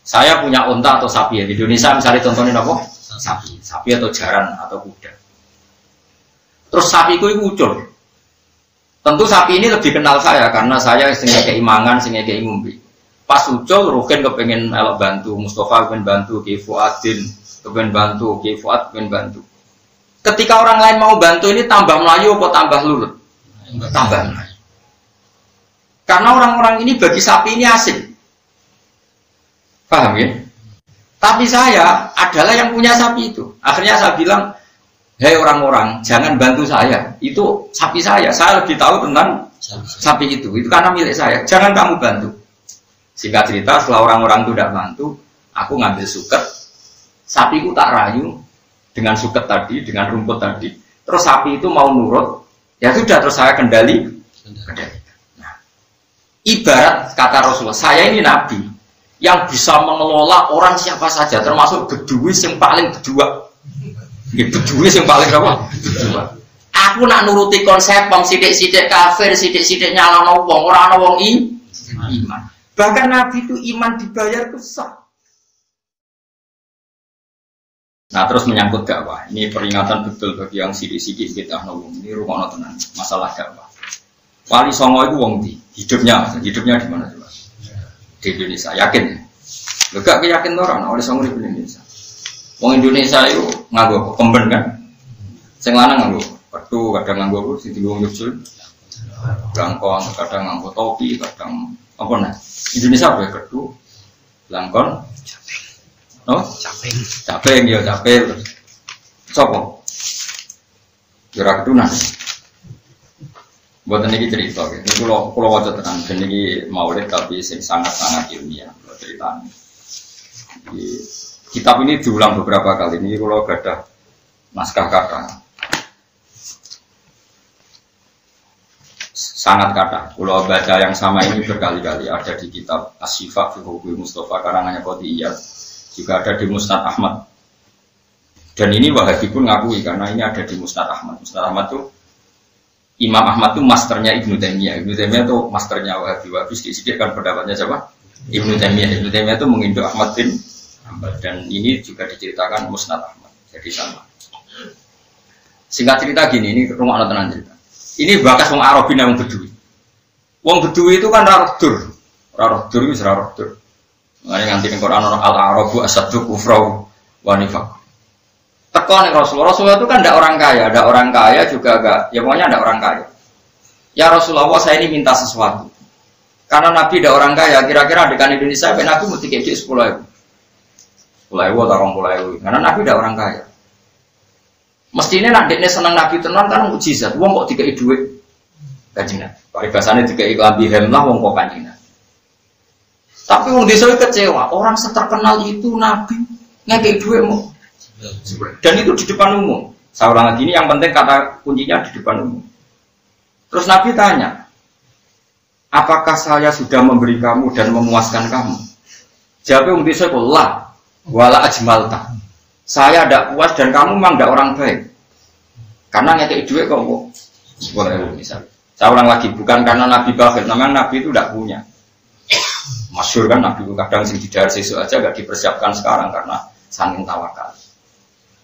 Saya punya unta atau sapi ya. Di Indonesia misalnya contohnya apa? Sapi atau jaran atau kuda. Terus sapiku itu ucul. Tentu sapi ini lebih kenal saya karena saya sehingga keimangan, sehingga keingumbi. Pas ucul, Rukin kepengen melok bantu, Mustafa kepengen bantu, Ki Fuadin kepengen bantu, Ki Fuad kepengen bantu. Ketika orang lain mau bantu ini tambah Melayu atau tambah lulut? Tambah Melayu. Karena orang-orang ini bagi sapi ini asing. Paham ya? Tapi saya adalah yang punya sapi itu. Akhirnya saya bilang, hei orang-orang, jangan bantu saya. Itu sapi saya. Saya lebih tahu tentang sapi itu. Itu karena milik saya. Jangan kamu bantu. Singkat cerita, setelah orang-orang itu tidak bantu, aku ngambil suket. Sapiku tak rayu dengan suket tadi, dengan rumput tadi. Terus sapi itu mau nurut. Ya sudah, terus saya kendali. Nah, ibarat kata Rasulullah, saya ini nabi yang bisa mengelola orang siapa saja, termasuk beduis yang paling berdua. Beduis yang paling apa? Berdua. Aku nak nuruti konsep wong sithik-sithik kafir, sithik-sithik nyalano wong, ora ana wong iman. Bahkan Nabi itu iman dibayar itu sah. Nah terus menyangkut dakwah. Ini peringatan betul bagi yang sidik-sidik kita ngomong. Ini rumah tenan masalah dakwah. Wali Songo itu wong di hidupnya di mana coba? Di Indonesia, yakin ya? Lo gak yakin orang Wali Songo di Indonesia. Wong Indonesia itu nganggo kemben kan? Sing lanang nganggo petu, kadang nganggo sing dienggo nyusul. Langkon, kadang nganggo topi, kadang apa nah? Indonesia apa ya? Kedu, langkon, no? Capeng ya capeng. Sopo? Jurah kedunan. Buat ini cerita, ini kalau wajah tenang, ini maulid tapi sangat-sangat ilmiah ceritanya. Kitab ini diulang beberapa kali. Ini kalau ada naskah kata, sangat kata. Kalau baca yang sama ini berkali-kali ada di kitab As-Syifa fi Hukmi Mustafa karangannya Qadiyat, juga ada di Musnad Ahmad. Dan ini Wahabi pun ngakui karena ini ada di Musnad Ahmad. Musnad Ahmad itu Imam Ahmad itu masternya Ibnu Taimiyah. Ibnu Taimiyah itu masternya Wahabi. Wahabi sedikit kan pendapatnya siapa? Ibnu Taimiyah. Ibnu Taimiyah itu menginduk Ahmad bin Hanbal. Dan ini juga diceritakan Musnad Ahmad. Jadi sama. Singkat cerita gini, ini rumah anak tenan cerita. Ini bakas wong Arabi nang Bedui. Wong Bedui itu kan rarodur. Rarodur itu rarodur. Makanya nganti ning Quran ana al-Arabu asaddu kufra wa nifaq. Tekan Rasulullah itu kan tidak orang kaya juga agak, ya pokoknya tidak orang kaya. Ya Rasulullah, saya ini minta sesuatu. Karena Nabi tidak orang kaya, kira-kira dekan Indonesia, Nabi mesti kayak 10.000. 10.000 atau 20.000. Karena Nabi tidak orang kaya. Mestinya nak dekne senang Nabi tenan kan mukjizat. Wong kok dikai duit kanjeng Nabi. Paribasane dikai klambi hemlah wong kok kanjeng Nabi. Tapi wong desa kecewa, orang seterkenal itu Nabi ngekei duit mau. Dan itu di depan umum. Saya ulang lagi ini yang penting kata kuncinya di depan umum. Terus Nabi tanya, apakah saya sudah memberi kamu dan memuaskan kamu? Jawabnya umum desa itu lah, wala ajmalta. Saya tidak puas dan kamu memang tidak orang baik. Karena ngekei duit kok boleh misalnya. Saya ulang lagi, bukan karena Nabi bakhil, namanya Nabi itu tidak punya. Masyhur kan Nabi itu kadang sing didahar sesuk aja gak dipersiapkan sekarang karena saking tawakal.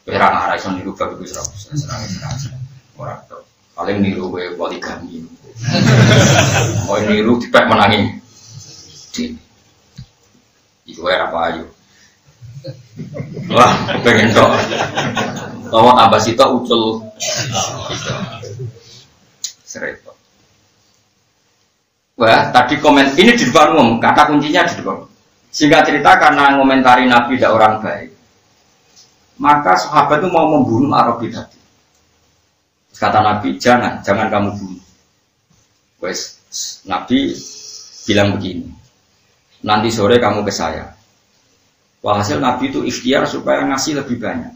Perang arah iso niru bagus serang. Ora to. Paling niru wae poligami. Oh niru dipek menangi. Iku era apa ayo. Wah, pengen tok. Tawa tambah sitok ucul. Serempet. Wah, tadi komen ini di depan umum, kata kuncinya di depan. Singkat cerita karena ngomentari Nabi tidak orang baik. Maka sahabat itu mau membunuh Arabi tadi. Kata Nabi, jangan kamu bunuh. Wes Nabi bilang begini, nanti sore kamu ke saya. Walhasil Nabi itu ikhtiar supaya ngasih lebih banyak.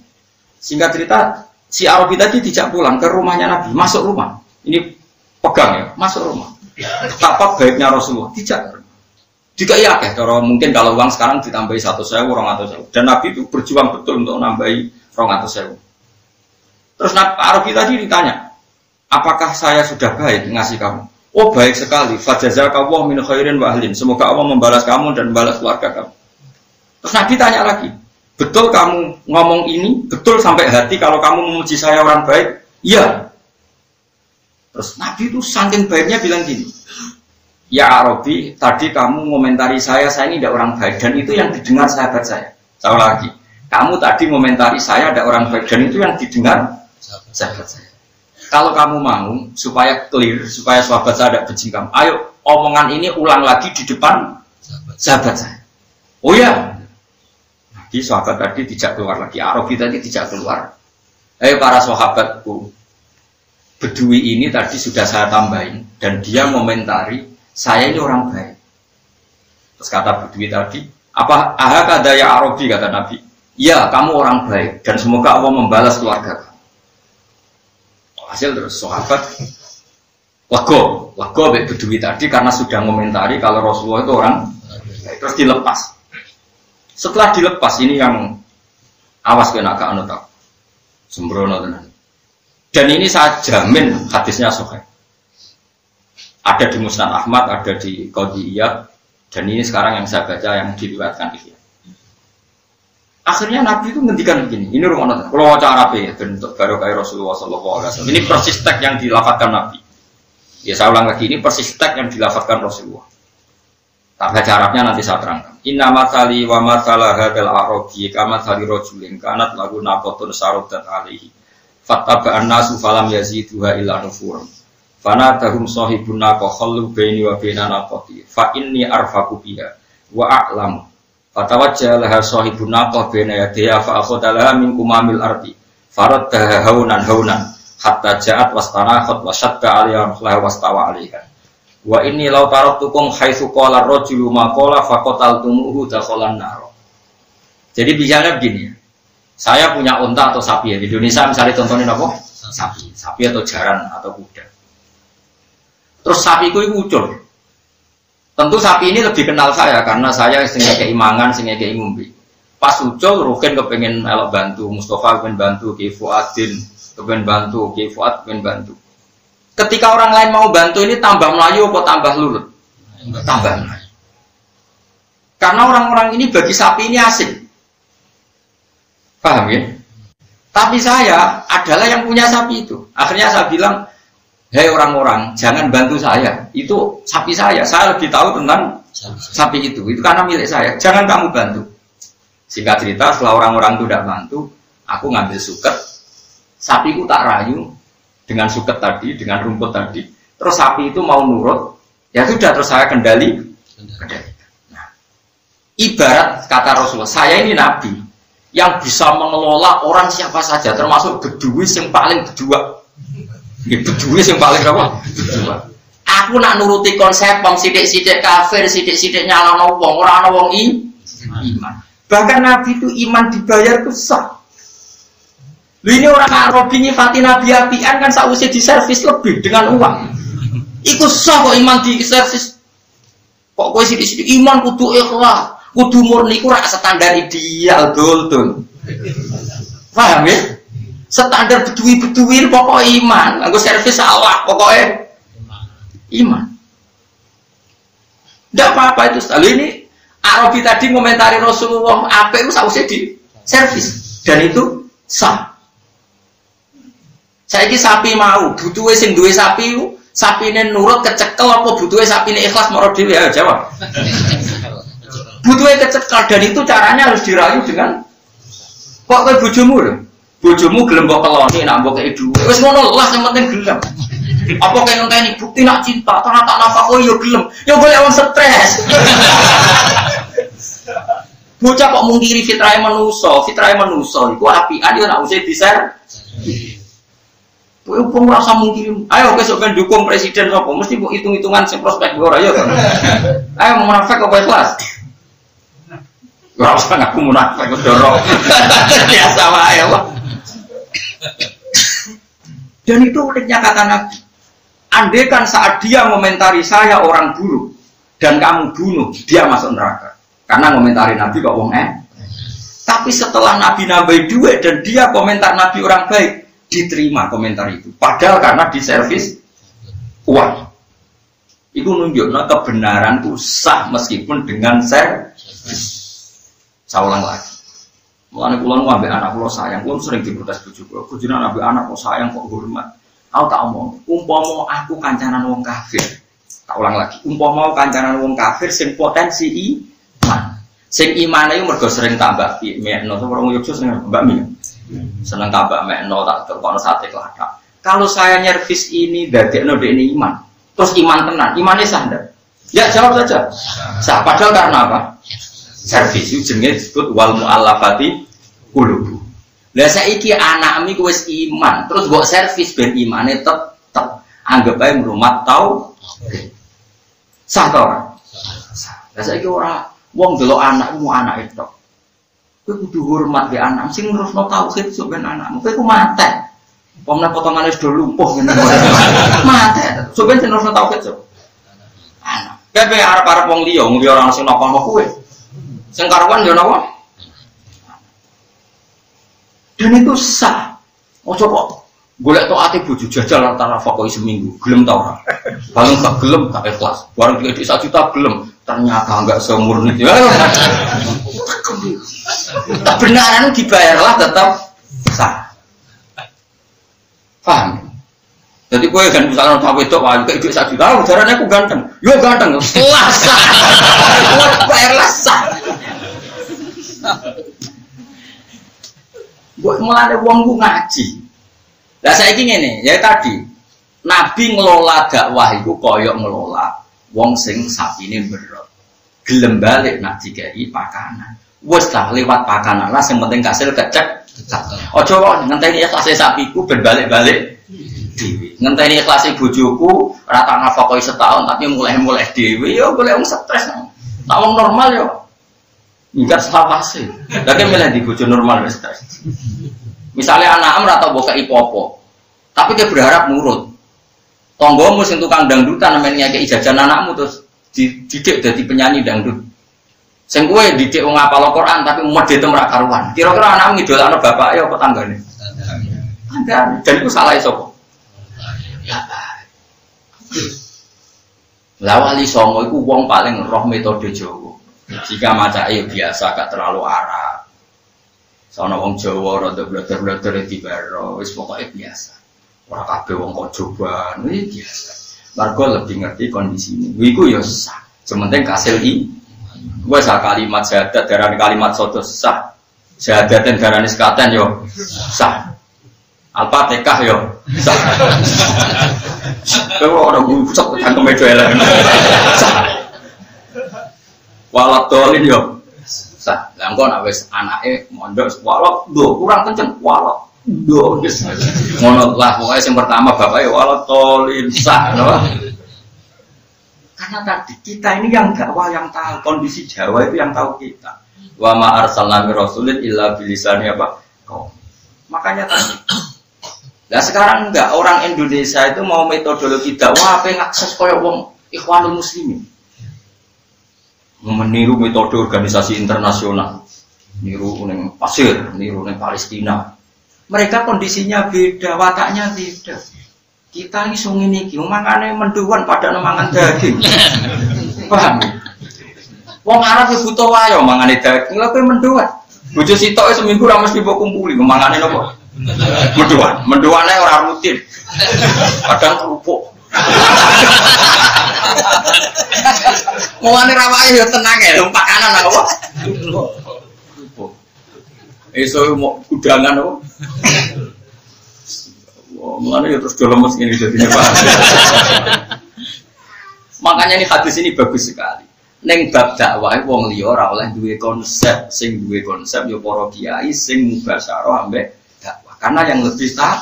Singkat cerita, si Arabi tadi tidak pulang ke rumahnya Nabi, masuk rumah. Ini pegang ya, masuk rumah. Betapa baiknya Rasulullah, tidak. Jika iya kalau mungkin kalau uang sekarang ditambahi 100.000, 200.000. Dan Nabi itu berjuang betul untuk nambahi 200.000. Terus Arabi tadi ditanya, apakah saya sudah baik ngasih kamu? Oh baik sekali, fajazakallahu min khairin wa ahlin. Semoga Allah membalas kamu dan membalas keluarga kamu. Terus Nabi tanya lagi, betul kamu ngomong ini? Betul sampai hati kalau kamu memuji saya orang baik? Iya. Terus Nabi itu saking baiknya bilang gini, ya Arabi, tadi kamu ngomentari saya ini tidak orang baik, dan itu yang didengar sahabat saya. Saya lagi, kamu tadi ngomentari saya ada orang baik, dan itu yang didengar sahabat saya. Kalau kamu mau supaya clear, supaya sahabat saya tidak benci kamu, ayo omongan ini ulang lagi di depan sahabat saya. Oh ya, jadi sahabat tadi tidak keluar lagi, Arabi tadi tidak keluar. Ayo para sahabatku, Bedui ini tadi sudah saya tambahin, dan dia momentari saya ini orang baik. Terus kata Bedui tadi, apa ahakada ya Arabi, kata Nabi. Ya, kamu orang baik, dan semoga Allah membalas keluarga kamu. Hasil terus sahabat lego Bedui tadi karena sudah ngomentari kalau Rasulullah itu orang baik. Terus dilepas. Setelah dilepas ini yang awas kena ke anut aku sembrono tenan. Dan ini saya jamin hadisnya sahih. Ada di Musnad Ahmad, ada di Qadiyah, dan ini sekarang yang saya baca yang diriwayatkan ini. Akhirnya Nabi itu ngendikan begini, ini rumah nonton, kalau wajah Arab ya, bentuk baru kayak Rasulullah SAW. Ini persis teks yang dilafadzkan Nabi. Ya saya ulang lagi, ini persis teks yang dilafadzkan Rasulullah. Tak baca Arabnya nanti saya terangkan. Inna matali wa matala hadal arabi kama tali rojulin kanat lagu naqotun sarodat alihi fattaba'an nasu falam yaziduha illa nufuram fanatahum sahibun naqo khallu baini wa baina naqoti fa inni arfaku biha wa a'lamu fatawajjah laha sahibun naqo baina yadayha fa akhadalaha min kumamil ardi faraddaha haunan hatta ja'at wastanakhat wa syadda alaiha laha wastawa alaiha wa inni law taraktukum haitsu qala ar-rajulu ma qala faqataltumuhu dakhalan nar. Jadi bicaranya begini. Saya punya unta atau sapi ya. Di Indonesia misalnya contohnya apa? Sapi atau jaran atau kuda. Terus sapiku itu ucul. Tentu sapi ini lebih kenal saya karena saya sing keimangan, sing keingumbi. Pas ucul Rukin kepengen melok bantu, Mustafa kepengen bantu, Ki Fuadin kepengen bantu, Ki Fuad kepengen bantu. Ketika orang lain mau bantu ini tambah melayu atau tambah lulut? Tambah melayu. Karena orang-orang ini bagi sapi ini asing. Paham ya? Tapi saya adalah yang punya sapi itu. Akhirnya saya bilang, hei orang-orang, jangan bantu saya. Itu sapi saya. Saya lebih tahu tentang sapi itu. Itu karena milik saya. Jangan kamu bantu. Singkat cerita, setelah orang-orang itu tidak bantu, aku ngambil suket. Sapiku tak rayu. Dengan suket tadi, dengan rumput tadi, terus sapi itu mau nurut, ya sudah terus saya kendali. Nah, ibarat kata Rasulullah, saya ini nabi yang bisa mengelola orang siapa saja, termasuk Bedui yang paling berdua. Bedui yang paling apa? Berdua. Aku nak nuruti konsep wong sithik-sithik kafir, sithik-sithik nyalano wong, ora ana wong iman. Bahkan nabi itu iman dibayar besar. Ini orang Arab ini Fatih Nabi apian kan sausnya diservis lebih dengan uang. Iku sah kok iman diservis. Kok kowe sithik-sithik iman kudu ikhlas, kudu murni ku rak standar ideal dul. Paham ya? Standar bedui-bedui pokok iman, nggo servis salah pokoknya iman. Ndak apa-apa itu. Lalu ini Arabi tadi komentari Rasulullah apa itu sausnya diservis dan itu sah. Saiki sapi mau, butuhe sing duwe sapi ku, sapine nurut kecekel apa butuhe sapine ikhlas moro dhewe ya jawab. Butuhe kecekel dan itu caranya harus dirayu dengan kok kowe bojomu lho. Bojomu gelem mbok keloni nak mbok kei dhuwit. Wis ngono lah sing penting gelem. Apa kaya ngenteni bukti nak cinta, ternyata nafkah yo gelem. Yo golek wong stres. Bocah kok mungkiri fitrahe manusa iku apian yo nak usih diser. Kowe pun rasa mungkin, ayo besok kan dukung presiden apa? Mesti bu hitung-hitungan si prospek gue ayo. Ayo mau munafik apa ikhlas? Gak usah ngaku munafik, dorong. Biasa wae ya, Dan itu uniknya kata Nabi. Andaikan saat dia komentari saya orang buruk dan kamu bunuh, dia masuk neraka. Karena komentari Nabi kok wong Tapi setelah Nabi nambahi duit dan dia komentar Nabi orang baik. Diterima komentar itu, padahal karena diservis uang. Iku nunjukno kebenaran itu sah meskipun dengan saya ulang lagi. Mulane kula nu ambek anak kula sayang, kula sering diprotes bojo kula. Kujune ambek anak kok sayang kok hormat. Aku tak omong, umpama aku kancanan wong kafir. Tak ulang lagi, umpama kancanan wong kafir sing potensi iman. Sing imane iku mergo sering tambah mekno, orang Yogyakarta sering mbak mi. Seneng tambah mekno tak terkono sate kelada. Kalau saya nyervis ini dadekno dekne iman. Terus iman tenan, imannya sah ndak? Ya jawab saja. Sah. Padahal karena apa? Servis itu jenenge disebut wal mu'allafati qulubuh. Lah saiki anakmu wis iman, terus mbok servis ben imane tetep. Anggap ae mrumat tau. Sah ta ora? Sah. Lah saiki ora wong delok anakmu anake tok. Kowe kudu hormat be anak sing nerusno tauhid sok ben anakmu. Kowe ku mate. Pomna potongane wis do lumpuh ngene. Mate. Sok ben nerusno tauhid sok. Anak. Kowe arep-arep wong liya ora sing napa-napa kowe. Sing karuan yo napa? Dan itu sah. Ojo kok golek tok ati bojo jajal antara fakoi seminggu, gelem ta ora? Paling gak gelem gak ikhlas. Bareng duit 1 juta gelem, ternyata enggak semurni. Kebenaran dibayarlah tetap sah. Paham? Jadi kowe kan misalnya tak wedok wae kayak duit 1 juta, udarane aku ganteng. Yo ganteng, setelah sah. Bayarlah sah. Buat mulai wong ku ngaji. Lah saiki ngene, ya tadi Nabi ngelola dakwah iku kaya ngelola wong sing sapine berot. Gelem balik nak dikai pakanan. Wis lah lewat pakanan lah sing penting kasil kecek. Aja kok ngenteni ikhlase sapiku ben balik-balik dhewe. Ngenteni ikhlase bojoku ora tak nafakoi setahun tapi mulai dhewe ya golek wong stres. Tak wong normal yo. Enggak salah sih. Lagi milih di bojo normal wis stres. Misalnya anak ora tau mbok popo. Tapi dia berharap nurut. Tonggomu sing tukang dangdutan namanya kayak jajan anakmu terus dididik dadi penyanyi dangdut. Sing kowe didik wong hafal Quran tapi medhete ora karuan. Kira-kira anakmu ngidolakno bapake apa tanggane? Tanggane. Dan iku salah sapa? Ya. Lah wali songo iku wong paling roh metode Jawa. Jika maca ayo biasa gak terlalu arah. Sono wong Jawa rada bleter-bleter dibaro wis pokoke biasa. Ora kabeh wong kok coba, iki biasa. Margo lebih ngerti kondisi ini. Iku ya sah. Sementing kasil i. Wis kalimat syahadat darane kalimat soto sah. Syahadaten darane sekaten yo sah. Al-Fatihah yo sah. Kowe ora ngucap tentang media elek. Sah. Walat dolin yo sah. Lah engko nek wis anake mondok walat do kurang kenceng walat do wis. Ngono lah pokoke sing pertama bapake walat dolin sah no. Karena tadi kita ini yang dakwah yang tahu kondisi Jawa itu yang tahu kita. Wa ma arsalna mir rasulin illa bilisani apa? Kau. Makanya tadi. Lah sekarang enggak orang Indonesia itu mau metodologi dakwah apa ngakses koyo wong Ikhwanul Muslimin. Meniru metode organisasi internasional, niru ning pasir, niru ning Palestina. Mereka kondisinya beda, wataknya beda. Kita ini sung ini, mangane menduan pada mangan daging. Paham? Wong Arab itu butuh wayo mangane daging, lha kowe menduan. Bojo sitok seminggu ra mesti mbok kumpuli, mangane napa? Menduan, menduane ora rutin. Kadang kerupuk. Mulane rawake yo tenang ya, numpak kanan apa? Esuk mau kudangan apa? Oh, mulane yo terus dolemes ngene jadinya Pak. Makanya ini hadis ini bagus sekali. Ning bab dakwah wong liya ora oleh duwe konsep, sing duwe konsep yo para kiai sing mubasyarah ambek dakwah. Karena yang lebih tahu.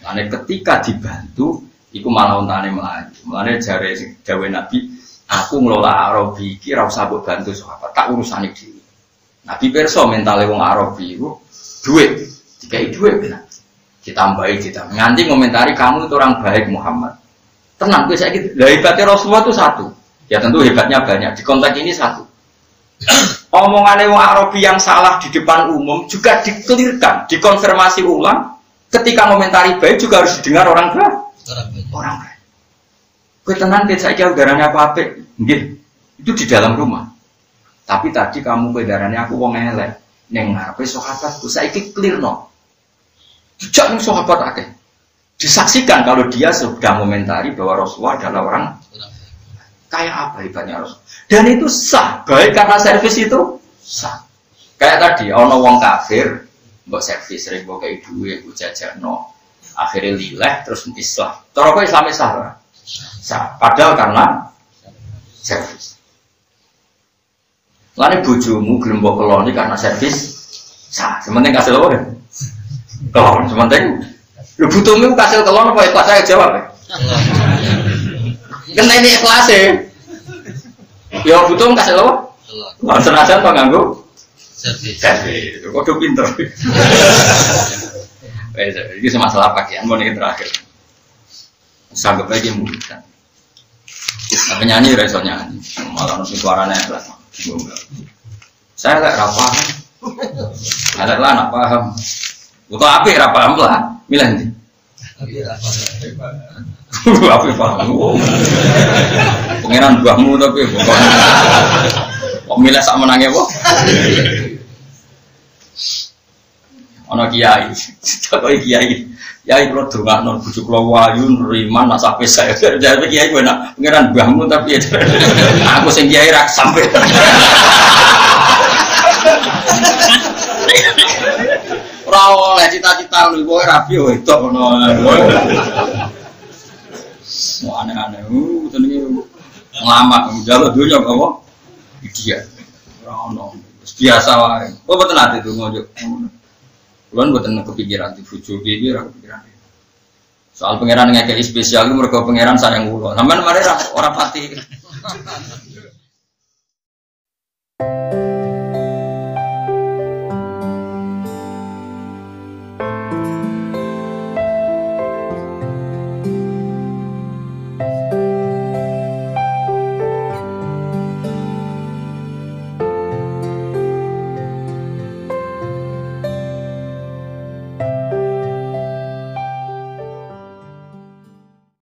Mulane ketika dibantu iku malah untane mlayu. Mulane jare dawuh Nabi, aku ngelola Arabi iki ora usah mbok bantu sahabat, tak urusane dhewe. Nabi pirsa mentale wong Arabi iku dhuwit, dikai dhuwit benar. Ditambahi nganti ngomentari kamu itu orang baik Muhammad. Tenang kowe saiki lha hebatnya Rasulullah itu satu. Ya tentu hebatnya banyak. Di konteks ini satu. Omongane wong Arabi yang salah di depan umum juga dikelirkan, dikonfirmasi ulang. Ketika komentari baik juga harus didengar orang baik. Orang baik. Kowe tenan ke saiki udarane apa-apa? Nggih. Itu di dalam rumah. Tapi tadi kamu kowe darane aku wong elek. Ning ngarepe sahabatku saiki clearno. Jejak ning sahabat akeh. Disaksikan kalau dia sudah komentari bahwa Rasulullah adalah orang kayak apa hebatnya Rasul. Dan itu sah, baik karena servis itu sah. Kayak tadi, ono wong kafir, mbok servis sering mbok kei duwe, mbok jajakno. Akhirnya lileh terus Islam. Cara kok Islam sah? Sah. Padahal karena servis. Lane bojomu gelem mbok keloni karena servis sah. Sementing kasih lho kan. Kelon, sementing lu butuhmu kasih kelon apa ikhlas saya jawab ya? Kena ini ikhlas ya? Ya butuhmu kasih lho? Langsung aja apa nganggu? Servis. Kok udah pinter. Ini masalah pakaian mau nih terakhir. Sanggup aja mudah. Tapi nyanyi reso nyanyi. Malah nasi suaranya lah. Saya nggak paham. Ada lah nak paham. Untuk apa ya paham lah. Milih nanti. Apa paham? Pengiran buahmu tapi bukan. Kok milih sak menangnya boh? Ono kiai, takoi kiai kalau dongak non bujuk lawayu neriman nak sampai saya jadi kiai gue nak pengiran buahmu tapi aku sing kiai rak sampai. Ora oleh cita-cita lu kowe rapi wedok ngono. Wah aneh-aneh. Jenenge nglamak njaluk donya apa? Dia. Ora ono. Biasa wae. Kok mboten ate donga yo. Kulo mboten kepikiran dibujuk iki ora kepikiran. Soal pangeran ngekeki spesial ku mergo pangeran sayang kula. Sampeyan mari ora pati.